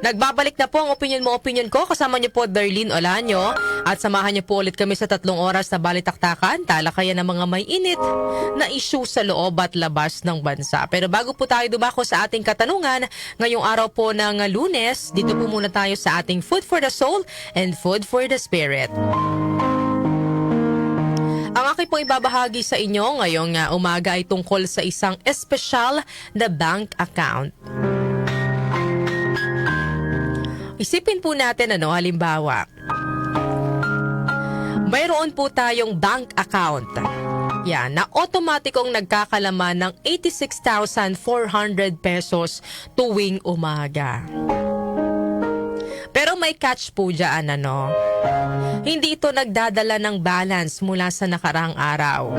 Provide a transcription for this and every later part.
Nagbabalik na po ang opinion mo, opinion ko. Kasama niyo po Darlene Olanyo. At samahan niyo po ulit kami sa 3 oras na balitaktakan, talakayan ng mga may init na issue sa loob at labas ng bansa. Pero bago po tayo dumako sa ating katanungan, ngayong araw po ng Lunes, dito po muna tayo sa ating Food for the Soul and Food for the Spirit. Ang aking pong ibabahagi sa inyo ngayong umaga ay tungkol sa isang espesyal na bank account. Isipin po natin halimbawa, mayroon po tayong bank account. Yan, na otomatikong nagkakalaman ng 86,400 pesos tuwing umaga. Pero may catch po dyan, Hindi ito nagdadala ng balance mula sa nakaraang araw.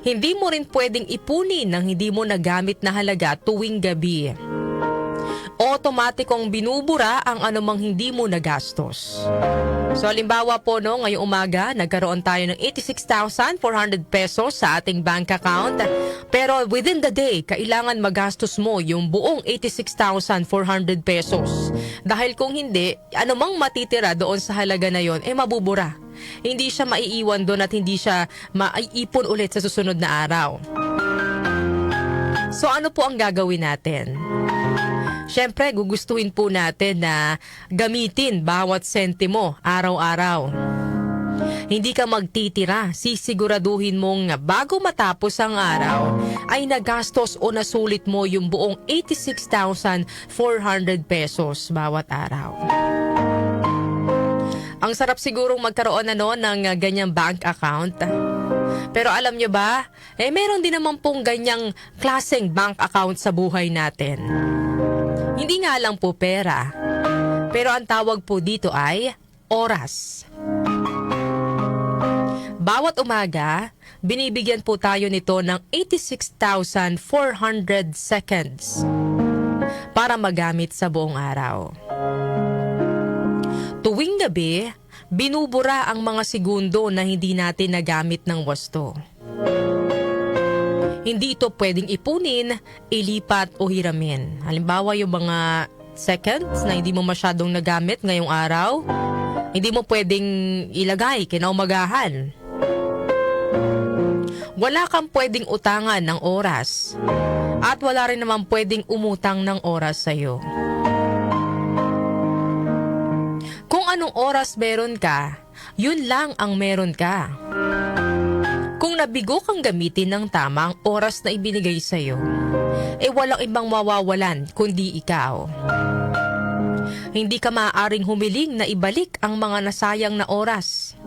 Hindi mo rin pwedeng ipunin ng hindi mo nagamit na halaga tuwing gabi. Otomatikong binubura ang anumang hindi mo nagastos. So halimbawa po ngayong umaga, nagkaroon tayo ng 86,400 pesos sa ating bank account. Pero within the day, kailangan magastos mo yung buong 86,400 pesos. Dahil kung hindi, anumang matitira doon sa halaga na yon, mabubura. Hindi siya maiiwan doon at hindi siya maiipon ulit sa susunod na araw. So ano po ang gagawin natin? Siyempre, gugustuhin po natin na gamitin bawat sentimo araw-araw. Hindi ka magtitira, sisiguraduhin mong bago matapos ang araw ay nagastos o nasulit mo yung buong 86,400 pesos bawat araw. Ang sarap sigurong magkaroon ng ganyang bank account. Pero alam nyo ba, meron din naman pong ganyang klaseng bank account sa buhay natin. Hindi nga lang po pera, pero ang tawag po dito ay oras. Bawat umaga, binibigyan po tayo nito ng 86,400 seconds para magamit sa buong araw. Tuwing gabi, binubura ang mga segundo na hindi natin nagamit ng wasto. Hindi ito pwedeng ipunin, ilipat o hiramin. Halimbawa yung mga seconds na hindi mo masyadong nagamit ngayong araw, hindi mo pwedeng ilagay kinaumagahan. Wala kang pwedeng utangan ng oras. At wala rin naman pwedeng umutang ng oras sa'yo. Kung anong oras meron ka, yun lang ang meron ka. Kung nabigo kang gamitin ng tamang oras na ibinigay sa'yo, walang ibang mawawalan kundi ikaw. Hindi ka maaaring humiling na ibalik ang mga nasayang na oras.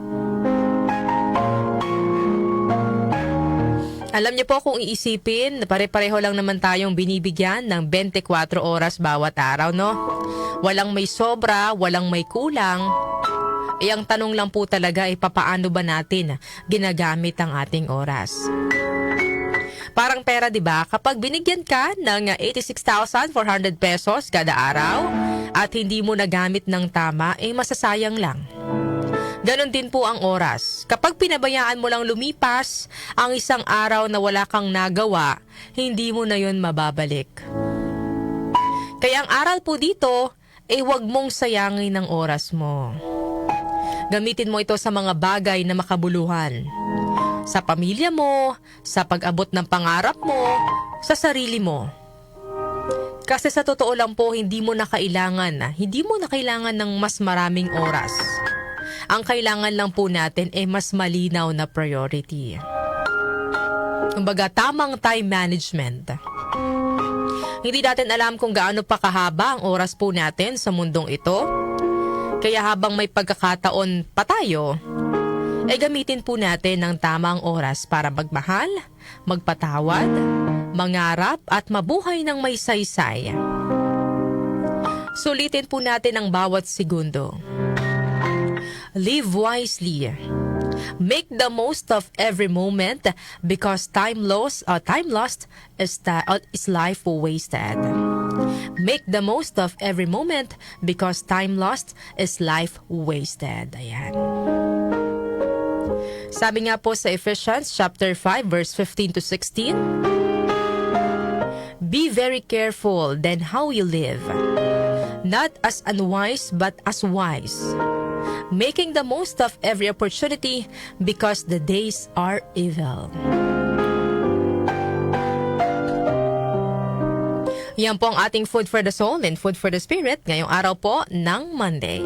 Alam niyo po kung iisipin, pare-pareho lang naman tayong binibigyan ng 24 oras bawat araw, Walang may sobra, walang may kulang. Ang tanong lang po talaga papaano ba natin ginagamit ang ating oras? Parang pera, di ba? Kapag binigyan ka ng 86,400 pesos kada araw at hindi mo nagamit ng tama, masasayang lang. Ganon din po ang oras. Kapag pinabayaan mo lang lumipas ang isang araw na wala kang nagawa, hindi mo na yon mababalik. Kaya ang aral po dito, huwag mong sayangin ang oras mo. Gamitin mo ito sa mga bagay na makabuluhan. Sa pamilya mo, sa pag-abot ng pangarap mo, sa sarili mo. Kasi sa totoo lang po, hindi mo na kailangan ng mas maraming oras. Ang kailangan lang po natin mas malinaw na priority. Kumbaga, tamang time management. Hindi natin alam kung gaano pa kahaba ang oras po natin sa mundong ito. Kaya habang may pagkakataon pa tayo, gamitin po natin ang tamang oras para magmahal, magpatawad, mangarap at mabuhay ng may saysay. Sulitin po natin ang bawat segundo. Live wisely. Make the most of every moment because time lost is life wasted. Make the most of every moment because time lost is life wasted. Ayan. Sabi nga po sa Ephesians chapter 5 verse 15 to 16, Be very careful then how you live. Not as unwise but as wise. Making the most of every opportunity because the days are evil. Yan po ang ating food for the soul and food for the spirit ngayong araw po ng Monday.